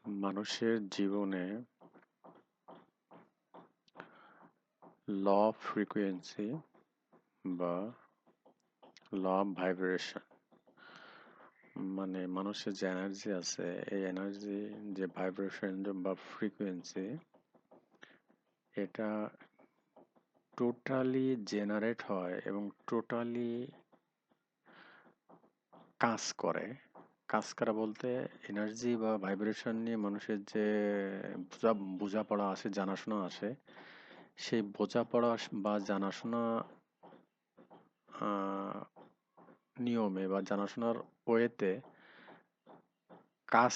মানুষের জীবনে law of frequency বা ল অফ ভাইব্রেশন মানে মানুষের যে এনার্জি আছে এই এনার্জি যে ভাইব্রেশন বা ফ্রিকোয়েন্সি এটা টোটালি জেনারেট হয় এবং টোটালি কাজ করে। কাজ করা বলতে এনার্জি বা ভাইব্রেশন নিয়ে মানুষের যে বোঝাপড়া আছে, জানাশোনা আছে, সেই বোঝাপড়া বা জানাশোনা আহ, নিয়মে বা জানাশোনার ওয়েতে কাজ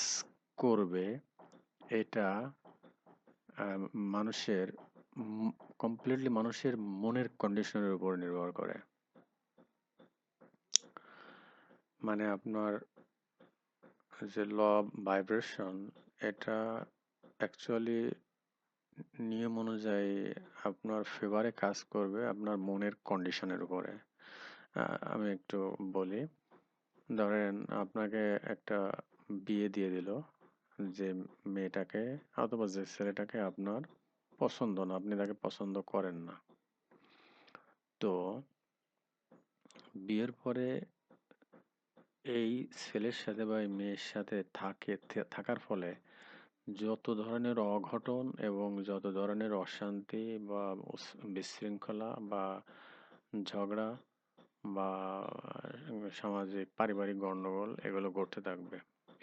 করবে। এটা আহ, মানুষের কমপ্লিটলি মানুষের মনের কন্ডিশনের উপর নির্ভর করে। মানে আপনার যে ল ভাইব্রেশন এটা অ্যাকচুয়ালি নিয়ম অনুযায়ী আপনার ফেভারে কাজ করবে আপনার মনের কন্ডিশনের উপরে। আমি একটু বলি। ধরেন আপনাকে একটা বিয়ে দিয়ে দিল যে মেয়েটাকে অথবা যে ছেলেটাকে আপনার পছন্দ না, আপনি তাকে পছন্দ করেন না। তো বিয়ের পরে এই ছেলের সাথে বা এই মেয়ের সাথে থাকার ফলে যত ধরনের অঘটন এবং যত ধরনের অশান্তি বা বিশৃঙ্খলা বা ঝগড়া বা সামাজিক পারিবারিক গণ্ডগোল এগুলো ঘটতে থাকবে।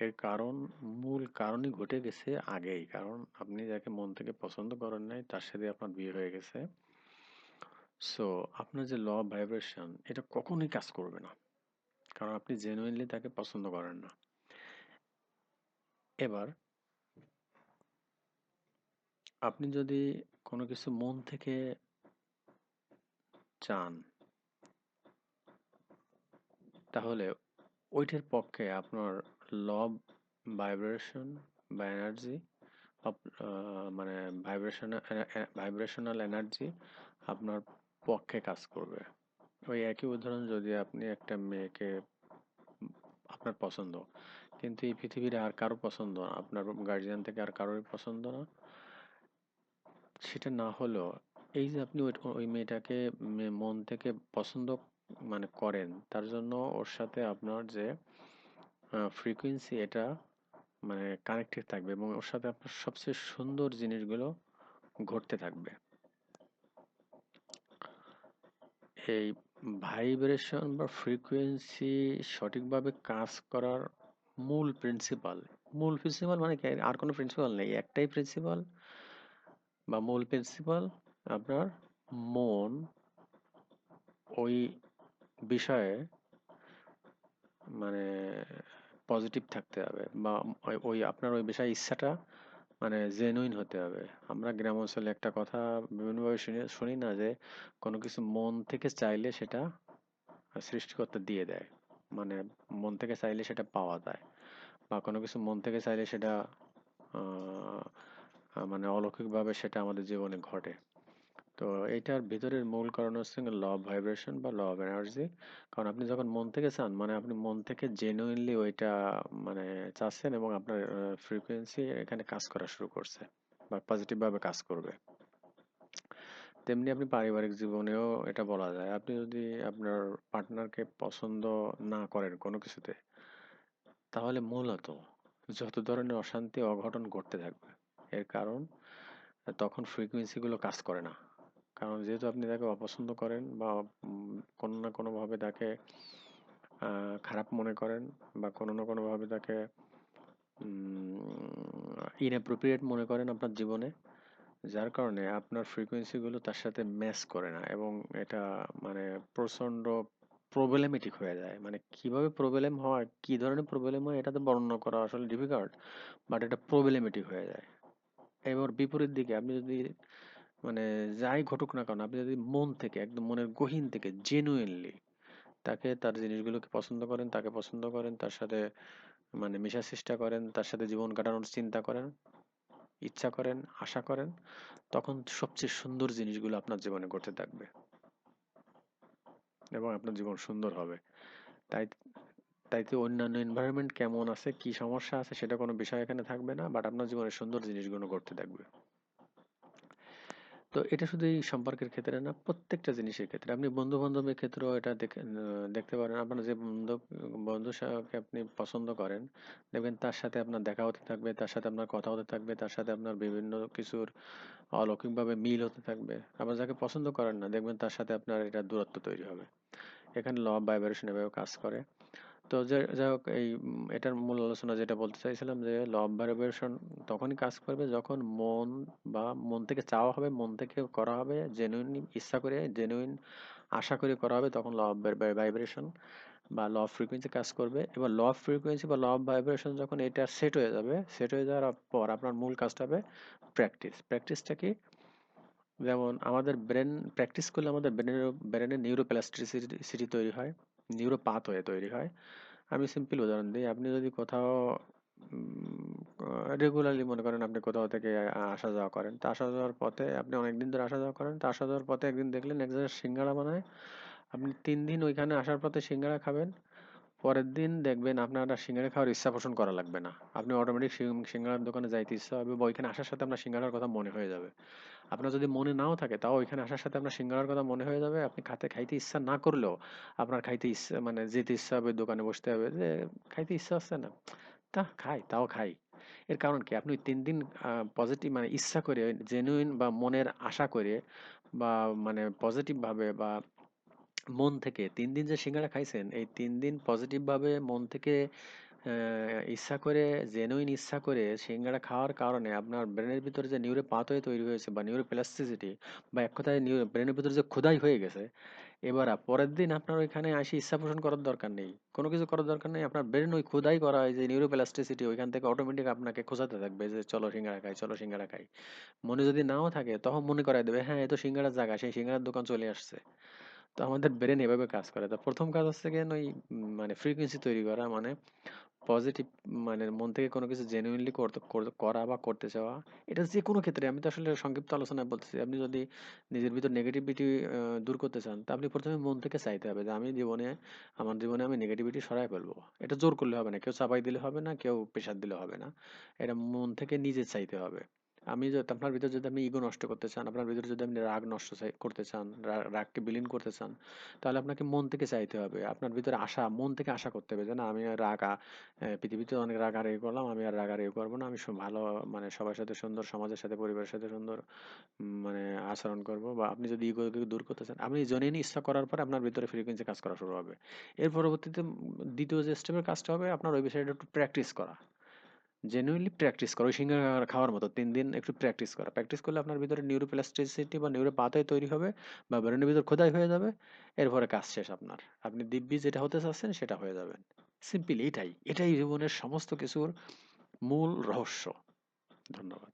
এর কারণ, মূল কারণই ঘটে গেছে আগেই। কারণ আপনি যাকে মন থেকে পছন্দ করেন নাই তার সাথে আপনার বিয়ে হয়ে গেছে। সো আপনার যে ল অফ ভাইব্রেশন এটা কখনোই কাজ করবে না, কারণ আপনি জেনুইনলি তাকে পছন্দ করেন না। এবার আপনি যদি কোনো কিছু মন থেকে চান, তাহলে ওইটার পক্ষে আপনার ল অফ ভাইব্রেশন বা এনার্জি, মানে ভাইব্রেশনাল এনার্জি আপনার পক্ষে কাজ করবে। ওই একই উদাহরণ, যদি আপনি একটা মেয়েকে আপনার পছন্দ, কিন্তু এই পৃথিবীর আর কারো পছন্দ না, আপনার গার্জিয়ান থেকে আর কারোর পছন্দ না, সেটা না হলেও এই যে আপনি ওই মেয়েটাকে মন থেকে পছন্দ মানে করেন, তার জন্য ওর সাথে আপনার যে ফ্রিকোয়েন্সি এটা মানে কানেক্টেড থাকবে এবং ওর সাথে আপনার সবচেয়ে সুন্দর জিনিসগুলো ঘটতে থাকবে। এই ভাইব্রেশন বা ফ্রিকোয়েন্সি সঠিকভাবে কাজ করার মূল প্রিন্সিপাল মানে কি, আর কোনো প্রিন্সিপাল নেই, একটাই প্রিন্সিপাল বা মূল প্রিন্সিপাল। আপনার মন ওই বিষয়ে মানে পজিটিভ থাকতে হবে বা ওই আপনার ওই বিষয়ে ইচ্ছাটা মানে জেনুইন হতে হবে। আমরা গ্রাম অঞ্চলে একটা কথা বিভিন্নভাবে শুনি শুনি না, যে কোনো কিছু মন থেকে চাইলে সেটা সৃষ্টিকর্তা দিয়ে দেয়। মানে মন থেকে চাইলে সেটা পাওয়া যায়, বা কোনো কিছু মন থেকে চাইলে সেটা আহ, মানে অলৌকিকভাবে সেটা আমাদের জীবনে ঘটে। তো এইটার ভিতরের মূল কারণ হচ্ছে ল অফ ভাইব্রেশন বা ল অফ এনার্জি। কারণ আপনি যখন মন থেকে চান, মানে আপনি মন থেকে জেনুইনলি ওইটা মানে চাচ্ছেন এবং আপনার ফ্রিকোয়েন্সি এখানে কাজ করা শুরু করছে বা পজিটিভ ভাবে কাজ করবে। তেমনি আপনি পারিবারিক জীবনেও এটা বলা যায়। আপনি যদি আপনার পার্টনারকে পছন্দ না করেন কোনো কিছুতে, তাহলে মূলত যত ধরনের অশান্তি অঘটন ঘটতে থাকবে। এর কারণ তখন ফ্রিকোয়েন্সি গুলো কাজ করে না। কারণ যেহেতু আপনি তাকে অপছন্দ করেন বা কোনো না কোনোভাবে তাকে খারাপ মনে করেন বা কোনো না কোনোভাবে তাকে ইনঅ্যাপ্রোপ্রিয়েট মনে করেন আপনার জীবনে, যার কারণে আপনার ফ্রিকোয়েন্সিগুলো তার সাথে ম্যাচ করে না এবং এটা মানে প্রচণ্ড প্রবলেমেটিক হয়ে যায়। মানে কিভাবে প্রবলেম হয়, কি ধরনের প্রবলেম হয় এটা তো বর্ণনা করা আসলে ডিফিকাল্ট, বাট এটা প্রবলেমেটিক হয়ে যায়। এবার বিপরীত দিকে আপনি যদি মানে যাই ঘটুক না কেন, আপনি যদি মন থেকে একদম মনের গহীন থেকে জেনুইনলি তাকে তার জিনিসগুলোকে পছন্দ করেন, তাকে পছন্দ করেন, তার সাথে মানে মেশার চেষ্টা করেন, তার সাথে জীবন কাটানোর চিন্তা করেন, ইচ্ছা করেন, আশা করেন, তখন সবচেয়ে সুন্দর জিনিসগুলো আপনার জীবনে ঘটতে থাকবে এবং আপনার জীবন সুন্দর হবে। তাই তাইতে অন্যান্য এনভায়রনমেন্ট কেমন আছে, কি সমস্যা আছে সেটা কোনো বিষয় এখানে থাকবে না, বাট আপনার জীবনের সুন্দর জিনিসগুলো ঘটতে থাকবে। তো এটা শুধু এই সম্পর্কের ক্ষেত্রে না, প্রত্যেকটা জিনিসের ক্ষেত্রে। আপনি বন্ধু-বান্ধবের ক্ষেত্রেও এটা দেখতে পারেন। আপনার যে বন্ধুর সাথে আপনি পছন্দ করেন, দেখবেন তার সাথে আপনার দেখা হতে থাকবে, তার সাথে আপনার কথা হতে থাকবে, তার সাথে আপনার বিভিন্ন কিছুর অলৌকিকভাবে মিল হতে থাকবে। আবার যাকে পছন্দ করেন না, দেখবেন তার সাথে আপনার এটা দূরত্ব তৈরি হবে। এখানে ল অফ ভাইব্রেশন এভাবে কাজ করে। তো যাই হোক, এই এটার মূল আলোচনা যেটা বলতে চাইছিলাম যে ল অফ ভাইব্রেশন তখনই কাজ করবে যখন মন থেকে চাওয়া হবে, মন থেকে করা হবে, জেনুইন ইচ্ছা করে, জেনুইন আশা করে করা হবে, তখন ল অফ ভাইব্রেশন বা ল অফ ফ্রিকোয়েন্সি কাজ করবে। এবার ল অফ ফ্রিকোয়েন্সি বা ল অফ ভাইব্রেশন যখন এটা সেট হয়ে যাবে, সেট হয়ে যাওয়ার পর আপনার মূল কাজটা হবে প্র্যাকটিস। প্র্যাকটিসটা কি? যেমন আমাদের ব্রেন প্র্যাকটিস করলে আমাদের ব্রেনের নিউরোপ্লাস্টিসিটি তৈরি হয়, নিউরো পাথওয়ে তৈরি হয়। আমি সিম্পল উদাহরণ দিই। আপনি যদি কোথাও রেগুলারলি মনে করেন আপনি কোথাও থেকে আসা যাওয়া করেন, তা আসা যাওয়ার পথে আপনি অনেকদিন ধরে আসা যাওয়া করেন, তা আসা যাওয়ার পথে একদিন দেখলেন এক জায়গায় সিঙ্গাড়া বানায়। আপনি ৩ দিন ওইখানে আসার পথে সিঙ্গাড়া খাবেন, পরের দিন দেখবেন আপনার আর সিঙ্গাড়া খাওয়ার ইচ্ছা পোষণ করা লাগবে না। আপনি অটোমেটিক সিঙ্গাড়ার দোকানে যাইতে ইচ্ছা হবে, বা ওইখানে আসার সাথে আপনার সিঙ্গাড়ার কথা মনে হয়ে যাবে। আপনার যদি মনে নাও থাকে তাও ওইখানে আসার সাথে আপনার সিঙ্গাড়ার কথা মনে হয়ে যাবে। আপনি খাইতে ইচ্ছা না করলেও আপনার খাইতে ইচ্ছা, মানে যেতে ইচ্ছা হবে, দোকানে বসতে হবে যে খাইতে ইচ্ছা হচ্ছে না, তাও খাই। এর কারণ কি? আপনি ওই ৩ দিন পজিটিভ, মানে ইচ্ছা করে, জেনুইন বা মনের আশা করে, বা মানে পজিটিভ ভাবে বা মন থেকে ৩ দিন যে সিঙ্গারা খাইছেন, এই ৩ দিন পজিটিভ ভাবে মন থেকে ইচ্ছা করে, জেনুইন ইচ্ছা করে সিঙ্গারা খাওয়ার কারণে আপনার ব্রেনের ভিতরে যে নিউরো পাথওয়ে তৈরি হয়েছে বা নিউরো প্লাস্টিসিটি, বা এক কথায় ব্রেনের ভিতরে যে খোদাই হয়ে গেছে, এবার পরের দিন আপনার ওইখানে আসি ইচ্ছা পোষণ করার দরকার নেই, কোনো কিছু করার দরকার নেই। আপনার ব্রেন ওই খোদাই করা হয় যে নিউরো প্লাস্টিসিটি ওইখান থেকে অটোমেটিক আপনাকে খোঁজাতে থাকবে যে চলো সিঙ্গারা খাই, চলো সিঙ্গারা খাই। মনে যদি নাও থাকে তখন মনে করাই দেবে, হ্যাঁ এ তো সিঙ্গারার জায়গা, সেই সিঙ্গারার দোকান চলে আসছে। তো আমাদের ব্রেন এভাবে কাজ করে। তো প্রথম কাজ হচ্ছে গিয়ে ওই মানে ফ্রিকোয়েন্সি তৈরি করা, মানে পজিটিভ, মানে মন থেকে কোনো কিছু জেনুইনলি করা বা করতে চাওয়া। এটা যে কোনো ক্ষেত্রে, আমি তো আসলে সংক্ষিপ্ত আলোচনায় বলতেছি। আপনি যদি নিজের ভিতর নেগেটিভিটি দূর করতে চান, তা আপনি প্রথমে মন থেকে চাইতে হবে যে আমার জীবনে আমি নেগেটিভিটি সরাই ফেলবো। এটা জোর করলে হবে না, কেউ চাপাই দিলে হবে না, কেউ প্রেশার দিলে হবে না। এটা মন থেকে নিজে চাইতে হবে। আপনার ভিতর যদি আপনি ইগো নষ্ট করতে চান, আপনার ভিতরে যদি আপনি রাগ নষ্ট করতে চান, রাগকে বিলীন করতে চান, তাহলে আপনাকে মন থেকে চাইতে হবে। আপনার ভিতরে মন থেকে আশা করতে হবে যে না, আমি আর পৃথিবীতে অনেক রাগারাগি করলাম, আমি আর রাগারাগি করবো না। আমি ভালো, মানে সবার সাথে সুন্দর, সমাজের সাথে, পরিবারের সাথে সুন্দর মানে আচরণ করব। বা আপনি যদি ইগোকে দূর করতে চান, আপনি জেনে ইচ্ছা করার পরে আপনার ভিতরে ফ্রিকোয়েন্সি কাজ করা শুরু হবে। এর পরবর্তীতে দ্বিতীয় যে স্টেপের কাজটা হবে, আপনার ওই বিষয়টা একটু প্র্যাকটিস করা। জেনুইনলি প্র্যাকটিস করা, ওই সিঙ্গারা খাওয়ার মতো ৩ দিন একটু প্র্যাকটিস করা। প্র্যাকটিস করলে আপনার ভিতরে নিউরোপ্লাস্টিসিটি বা নিউরো পাথওয়ে তৈরি হবে, বা ব্রেনের ভিতর খোদাই হয়ে যাবে। এরপরে কাজ শেষ আপনার। আপনি দিব্যি যেটা হতে চাচ্ছেন সেটা হয়ে যাবেন। সিম্পল এটাই। এটাই জীবনের সমস্ত কিছুর মূল রহস্য। ধন্যবাদ।